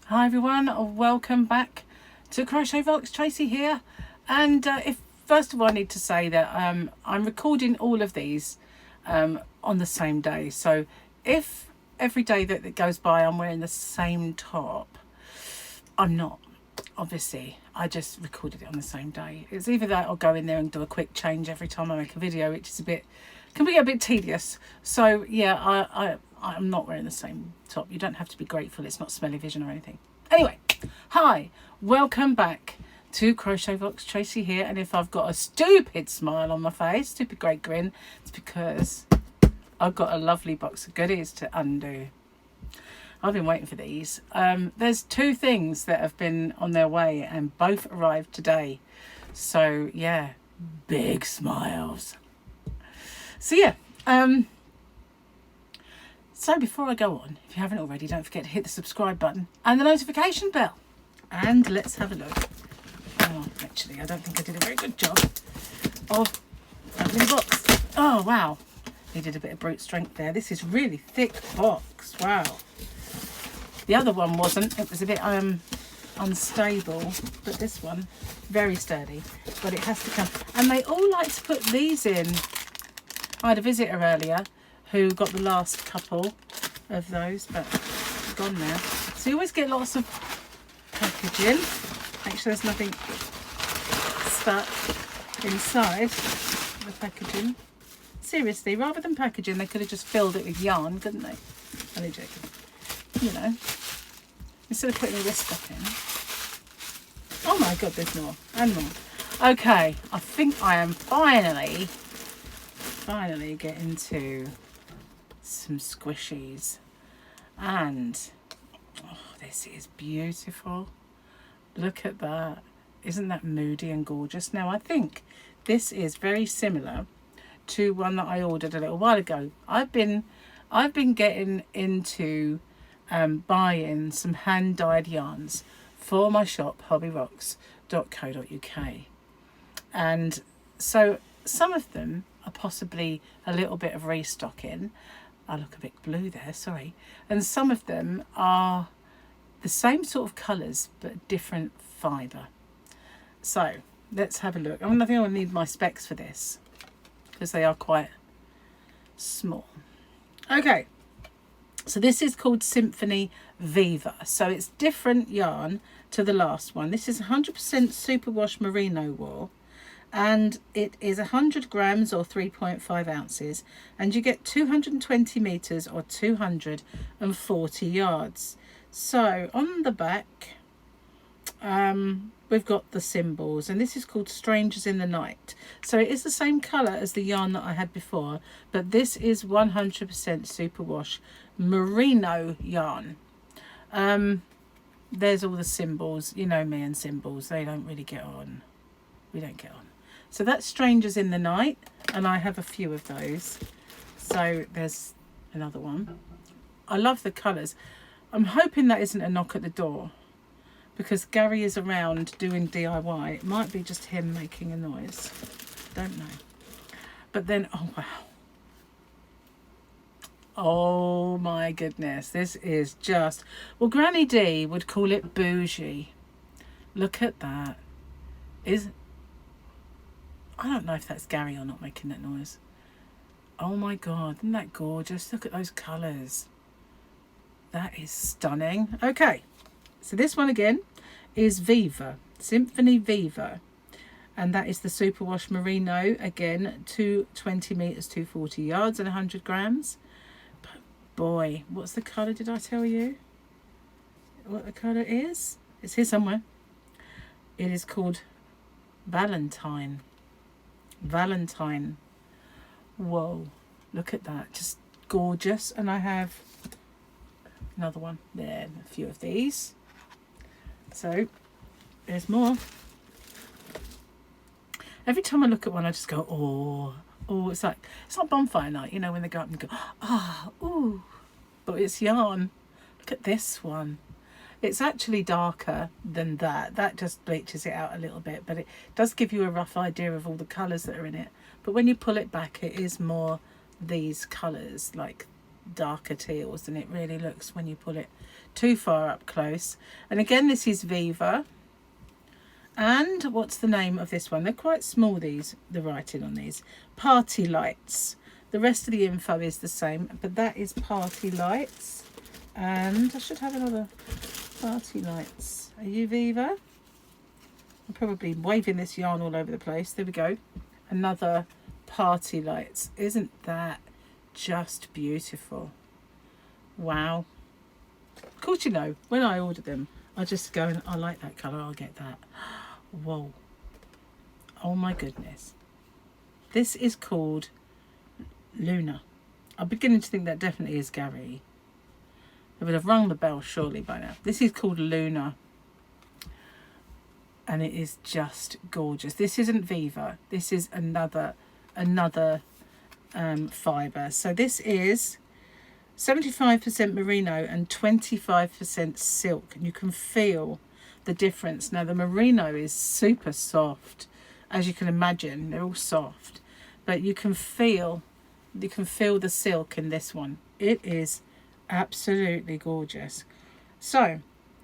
Hi everyone, welcome back to Crochet Volks. Tracy here, and if first of all I need to say that I'm recording all of these on the same day. So if every day that goes by I'm wearing the same top, I'm not. Obviously, I just recorded it on the same day. It's either that or go in there and do a quick change every time I make a video, which is can be a bit tedious. So yeah, I'm not wearing the same top. You don't have to be grateful. It's not smelly vision or anything. Anyway, hi, welcome back to Crochet Volks. Tracy here, and if I've got a stupid smile on my face, stupid great grin, it's because I've got a lovely box of goodies to undo. I've been waiting for these. There's two things that have been on their way and both arrived today. So yeah, big smiles. So yeah, so before I go on, if you haven't already, don't forget to hit the subscribe button and the notification bell. And let's have a look. Oh, actually, I don't think I did a very good job of opening the box. Oh, wow. Needed a bit of brute strength there. This is really thick box. Wow. The other one wasn't. It was a bit unstable, but this one, very sturdy. But it has to come. And they all like to put these in. I had a visitor earlier who got the last couple of those, but gone now. So you always get lots of packaging. Make sure there's nothing stuck inside the packaging. Seriously, rather than packaging, they could have just filled it with yarn, couldn't they? Only joking. You know, instead of putting all this stuff in. Oh my god, there's more and more. Okay, I think I am finally getting to some squishies, and oh, this is beautiful. Look at that. Isn't that moody and gorgeous? Now I think this is very similar to one that I ordered a little while ago. I've been getting into buying some hand dyed yarns for my shop, hobbyrocks.co.uk, and so some of them are possibly a little bit of restocking. I look a bit blue there, sorry. And some of them are the same sort of colours but different fibre. So let's have a look. I think I'll need my specs for this because they are quite small. Okay. So this is called Symphony Viva. So it's different yarn to the last one. This is 100% superwash merino wool, and it is 100 grams or 3.5 ounces, and you get 220 meters or 240 yards. So on the back, we've got the symbols, and this is called Strangers in the Night. So it is the same color as the yarn that I had before, but this is 100% superwash merino yarn. There's all the symbols. You know me and symbols, they don't really get on. We don't get on. So that's Strangers in the Night, and I have a few of those. So there's another one. I love the colours. I'm hoping that isn't a knock at the door, because Gary is around doing DIY. It might be just him making a noise. Don't know. But then, oh wow. Oh my goodness. This is just, well, Granny D would call it bougie. Look at that. I don't know if that's Gary or not making that noise. Oh my god, isn't that gorgeous? Look at those colours. That is stunning. Okay, so this one again is Viva, Symphony Viva. And that is the superwash merino, again, 220 meters, 240 yards and 100 grams. But boy, what's the colour, did I tell you? What the colour is? It's here somewhere. It is called Valentine. Whoa, look at that, just gorgeous. And I have another one there, a few of these. So there's more. Every time I look at one I just go, oh, it's like bonfire night, you know, when they go up and go, ah, ooh, but it's yarn. Look at this one. It's actually darker than that. That just bleaches it out a little bit, but it does give you a rough idea of all the colours that are in it. But when you pull it back, it is more these colours, like darker teals, than it really looks when you pull it too far up close. And again, this is Viva. And what's the name of this one? They're quite small, these, the writing on these. Party Lights. The rest of the info is the same, but that is Party Lights. And I should have another Party Lights. Are you Viva? I'm probably waving this yarn all over the place. There we go. Another Party Lights. Isn't that just beautiful? Wow. Of course, you know, when I order them, I just go and I like that colour, I'll get that. Whoa. Oh my goodness. This is called Luna. I'm beginning to think that definitely is Gary. I would have rung the bell surely by now. This is called Luna. And it is just gorgeous. This isn't Viva. This is another fibre. So this is 75% merino and 25% silk. And you can feel the difference. Now the merino is super soft, as you can imagine. They're all soft, but you can feel the silk in this one. It is absolutely gorgeous. So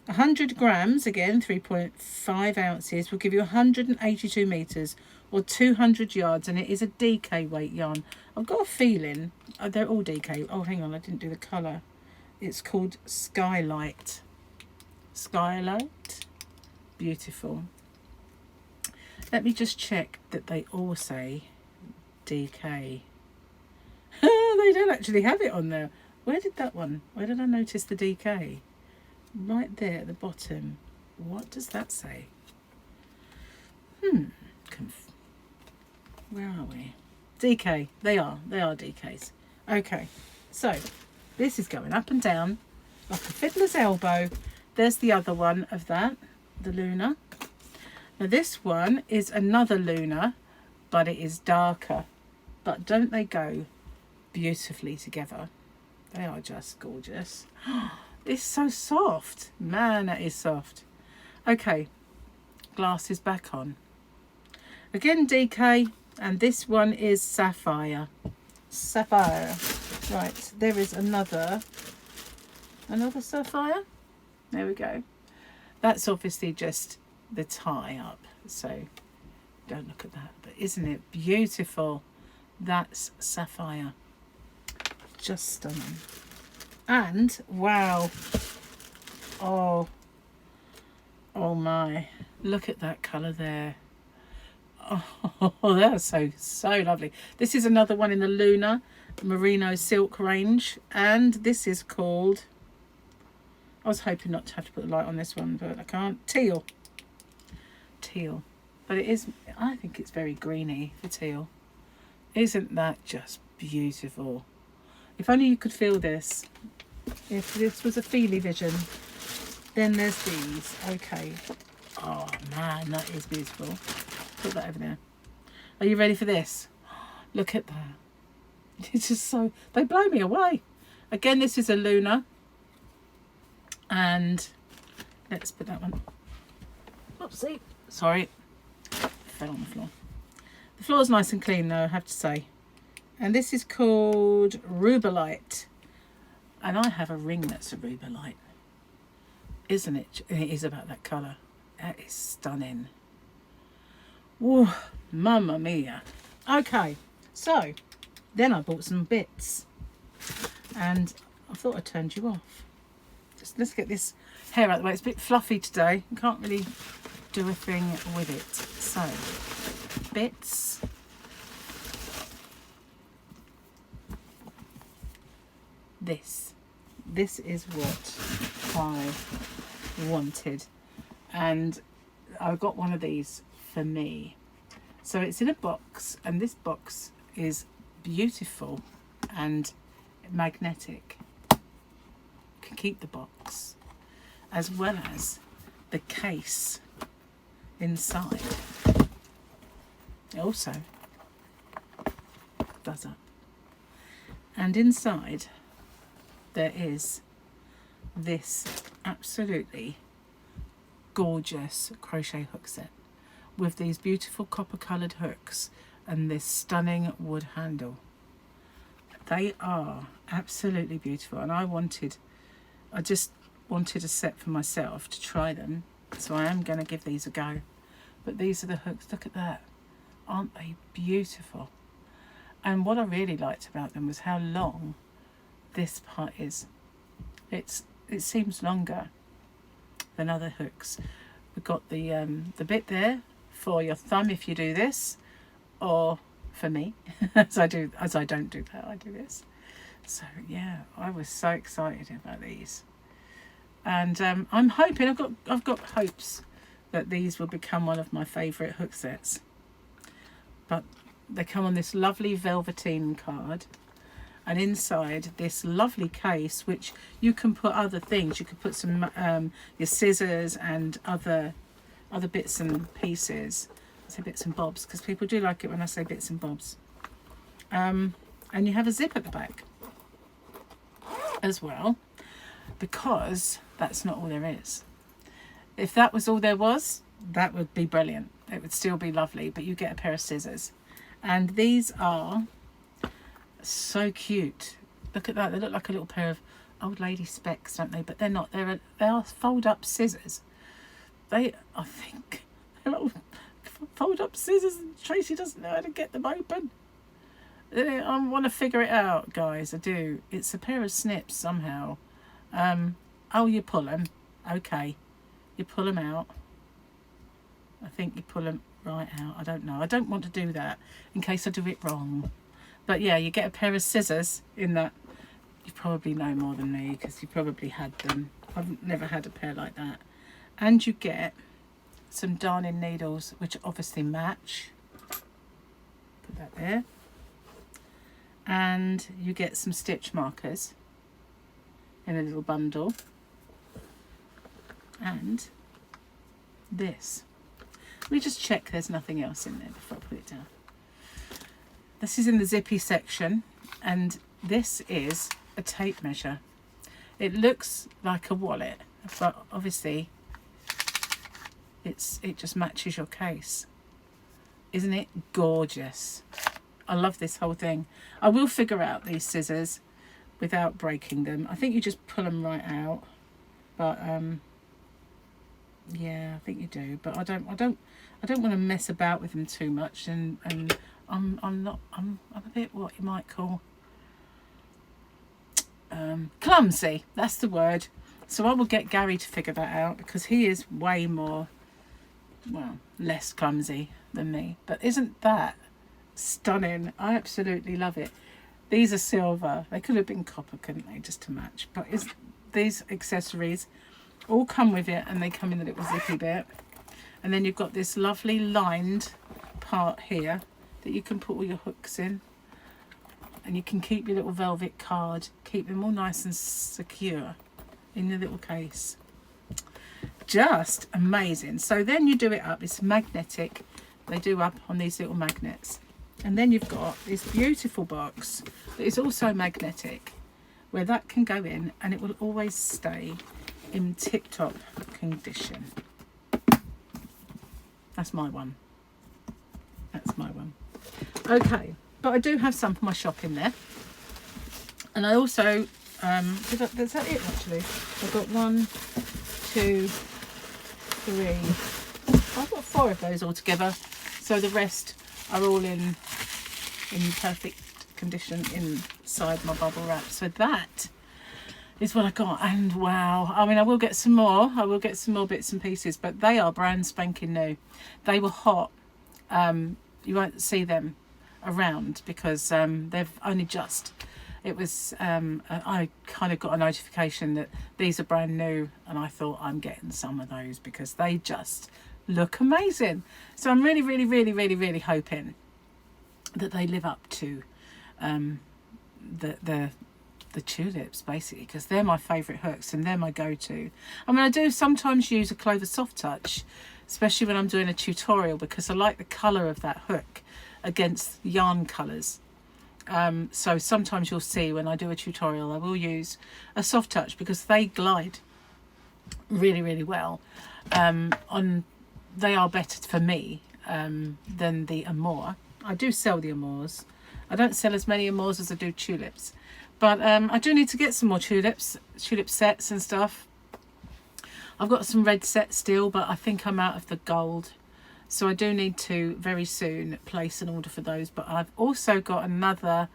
100 grams, again 3.5 ounces, will give you 182 meters or 200 yards, and it is a DK weight yarn. I've got a feeling they're all DK. Oh, hang on, I didn't do the color. It's called Skylight. Beautiful. Let me just check that they all say DK. They don't actually have it on there. Where did I notice the DK? Right there at the bottom. What does that say? Where are we? DK. They are DKs. Okay, so this is going up and down like a fiddler's elbow. There's the other one of that, the Luna. Now this one is another Luna, but it is darker. But don't they go beautifully together? They are just gorgeous. It's so soft. Man, that is soft. Okay, glasses back on. Again, DK, and this one is Sapphire. Right, there is another Sapphire. There we go. That's obviously just the tie up, so don't look at that. But isn't it beautiful? That's Sapphire. Just stunning. And wow, oh my, look at that colour there. Oh, that's so lovely. This is another one in the Luna Merino Silk range, and this is called, I was hoping not to have to put the light on this one, but I can't. Teal, but it is, I think it's very greeny for teal. Isn't that just beautiful? If only you could feel this. If this was a feely vision. Then there's these. Okay. Oh man, that is beautiful. Put that over there. Are you ready for this? Look at that. It's just so, they blow me away. Again, this is a Luna. And let's put that one. Oopsie. Sorry. Fell on the floor. The floor's nice and clean though, I have to say. And this is called Rubelite. And I have a ring that's a Rubelite. Isn't it? It is about that colour. That is stunning. Whoa, mamma mia. Okay, so then I bought some bits. And I thought I turned you off. Just let's get this hair out of the way. It's a bit fluffy today. I can't really do a thing with it. So, bits. This is what I wanted, and I got one of these for me. So it's in a box, and this box is beautiful and magnetic. You can keep the box as well as the case inside. It also does that, and inside there is this absolutely gorgeous crochet hook set with these beautiful copper coloured hooks and this stunning wood handle. They are absolutely beautiful, and I wanted a set for myself to try them, so I am going to give these a go. But these are the hooks. Look at that. Aren't they beautiful? And what I really liked about them was how long this part is. It seems longer than other hooks. We've got the bit there for your thumb if you do this, or for me, as I don't do that, I do this. So yeah, I was so excited about these, and I'm hoping I've got hopes that these will become one of my favourite hook sets. But they come on this lovely velveteen card, and inside this lovely case, which you can put other things. You could put some your scissors and other bits and pieces. I say bits and bobs because people do like it when I say bits and bobs. And you have a zip at the back as well, because that's not all there is. If that was all there was, that would be brilliant. It would still be lovely, but you get a pair of scissors. And these are so cute. Look at that. They look like a little pair of old lady specs, don't they? But they're not. They are fold-up scissors. I think they're all fold-up scissors, and Tracy doesn't know how to get them open. I want to figure it out, guys. I do. It's a pair of snips somehow. Oh, you pull them. Okay. You pull them out. I think you pull them right out. I don't know. I don't want to do that in case I do it wrong. But yeah, you get a pair of scissors in that. You probably know more than me because you probably had them. I've never had a pair like that. And you get some darning needles, which obviously match. Put that there. And you get some stitch markers in a little bundle. And this. Let me just check there's nothing else in there before I put it down. This is in the zippy section, and this is a tape measure. It looks like a wallet, but obviously it just matches your case. Isn't it gorgeous? I love this whole thing. I will figure out these scissors without breaking them. I think you just pull them right out, but yeah, I think you do. But I don't want to mess about with them too much, and I'm a bit what you might call clumsy. That's the word. So I will get Gary to figure that out, because he is way more, well, less clumsy than me. But isn't that stunning? I absolutely love it. These are silver. They could have been copper, couldn't they, just to match? But these accessories all come with it, and they come in the little zippy bit. And then you've got this lovely lined part here that you can put all your hooks in, and you can keep your little velvet card, keep them all nice and secure in the little case. Just amazing. So then you do it up. It's magnetic. They do up on these little magnets. And then you've got this beautiful box that is also magnetic, where that can go in and it will always stay in tip-top condition. That's my one. That's my one. Okay, but I do have some for my shop in there. And I also, is that it actually? I've got 1, 2, 3. I've got 4 of those all together. So the rest are all in perfect condition inside my bubble wrap. So that is what I got. And wow, I mean, I will get some more. I will get some more bits and pieces, but they are brand spanking new. They were hot. You won't see them around because they've only just, it was, I kind of got a notification that these are brand new, and I thought I'm getting some of those because they just look amazing. So I'm really, really, really, really, really hoping that they live up to the tulips, basically, because they're my favourite hooks and they're my go-to. I mean, I do sometimes use a Clover Soft Touch, especially when I'm doing a tutorial, because I like the colour of that hook against yarn colours. So sometimes you'll see when I do a tutorial, I will use a Soft Touch because they glide really, really well. They are better for me than the Amour. I do sell the Amours. I don't sell as many Amours as I do tulips. But I do need to get some more tulip sets and stuff. I've got some red sets still, but I think I'm out of the gold. So I do need to very soon place an order for those. But I've also got another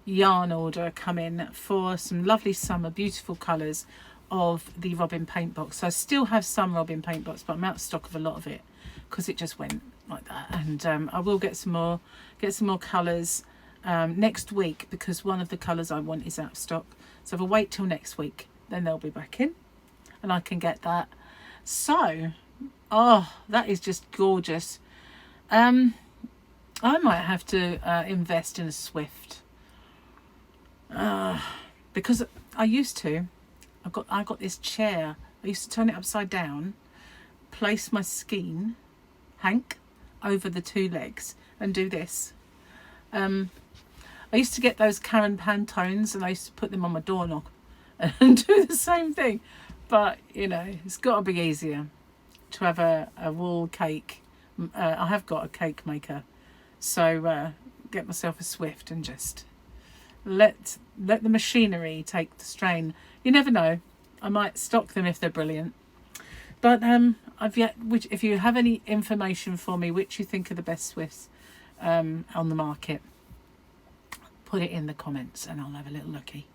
yarn order coming for some lovely summer beautiful colours of the Robin paint box. So I still have some Robin paint box, but I'm out of stock of a lot of it because it just went like that. And I will get some more colours next week, because one of the colours I want is out of stock. So if I wait till next week, then they'll be back in and I can get that. So, oh, that is just gorgeous. I might have to invest in a Swift, because I got this chair. I used to turn it upside down, place my skein hank over the two legs and do this. I used to get those Karen Pantones and I used to put them on my doorknob and do the same thing. But, you know, it's got to be easier to have a wool cake. I have got a cake maker. So get myself a Swift and just let the machinery take the strain. You never know. I might stock them if they're brilliant. But if you have any information for me, which you think are the best Swifts on the market, put it in the comments and I'll have a little looky.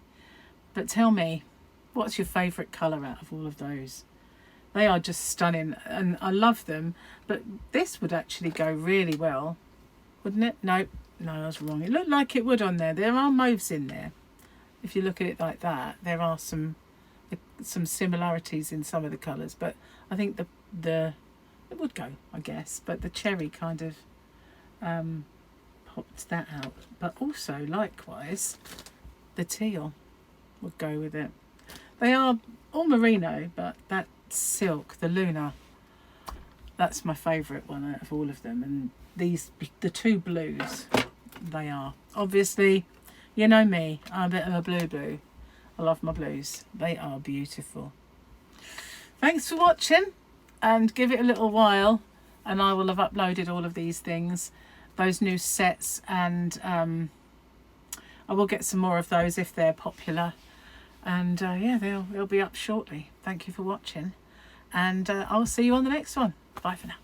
But tell me, what's your favourite colour out of all of those? They are just stunning and I love them. But this would actually go really well, wouldn't it? No, I was wrong. It looked like it would on there. There are mauves in there. If you look at it like that, there are some similarities in some of the colours. But I think it would go, I guess. But the cherry kind of popped that out. But also, likewise, the teal would go with it. They are all merino, but that silk, the Luna, that's my favourite one out of all of them. And the two blues, they are. Obviously, you know me, I'm a bit of a blue. I love my blues. They are beautiful. Thanks for watching, and give it a little while and I will have uploaded all of these things, those new sets, and I will get some more of those if they're popular. And yeah, they'll be up shortly. Thank you for watching, and I'll see you on the next one. Bye for now.